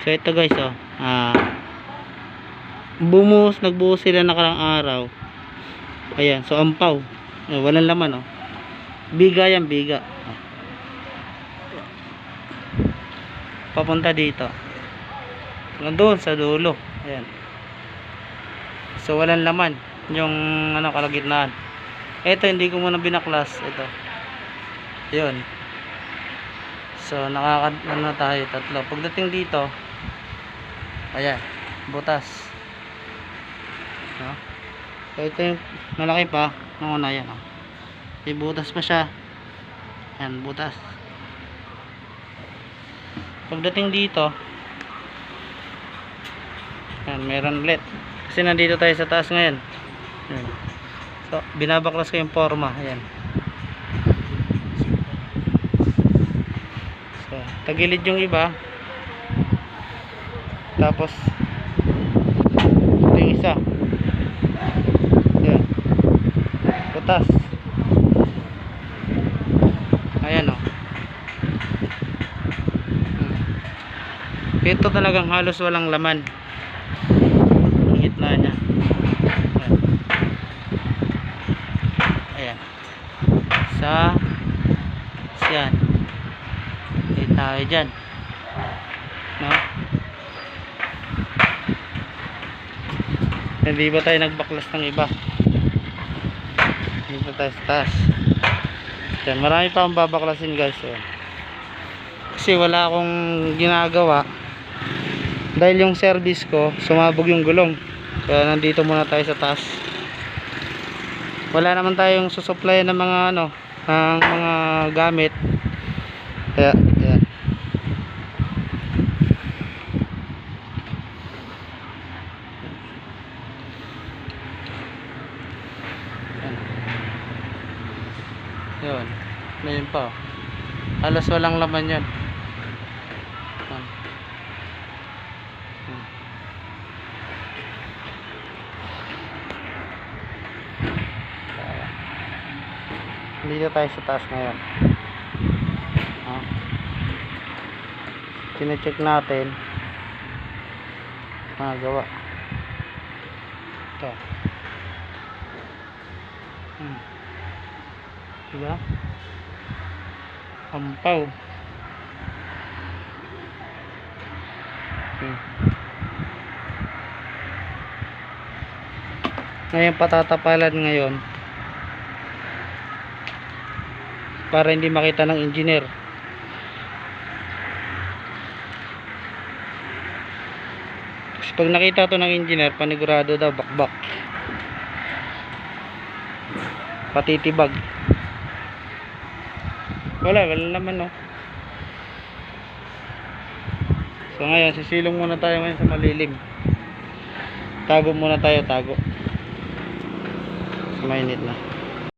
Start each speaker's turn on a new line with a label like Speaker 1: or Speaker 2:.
Speaker 1: So ito guys, oh, nagbuhos sila nakarang araw. Ayan, so ampaw, walang laman, oh. Biga yan, biga. Papunta dito doon sa dulo. Ayan, so walang laman yung ano, kalagitnaan. Ito hindi ko muna binaklas. Ito, yun. So ano tayo, tatlo. Pagdating dito, ayan, butas, no? So ito yung malaki pa nung una, yan, oh. May butas pa siya. Ayan, butas. Pagdating dito, ayan, meron ulit. Kasi nandito tayo sa taas ngayon. Ayan. So binabaklas ko yung forma. Ayan. So tagilid yung iba. Tapos ito yung isa. Ayan, butas. Ayan, oh. Ito talagang halos walang laman ang gitna nya. Ayan. Yan. Hindi tayo dyan, no? Hindi ba tayo nagbaklas ng iba? Hindi ba tayo sa taas? Yan, marami pa akong babaklasin guys. Ayan. Kasi wala akong ginagawa dahil yung service ko sumabog yung gulong, kaya nandito muna tayo sa taas. Wala naman tayong susupply ng mga ano, ng mga gamit, kaya yan. Yun, mayroon pa, halos walang laman yan. Dito tayo sa taas ngayon. Kine-check natin gawa ito. Diba? Ampaw. Ngayon patatapalan ngayon para hindi makita ng engineer. Kasi pag nakita to ng engineer, panigurado daw bakbak, patitibag. Wala naman, no? So ngayon sisilong muna tayo ngayon sa malilim. Tago muna tayo, tago. Mainit na.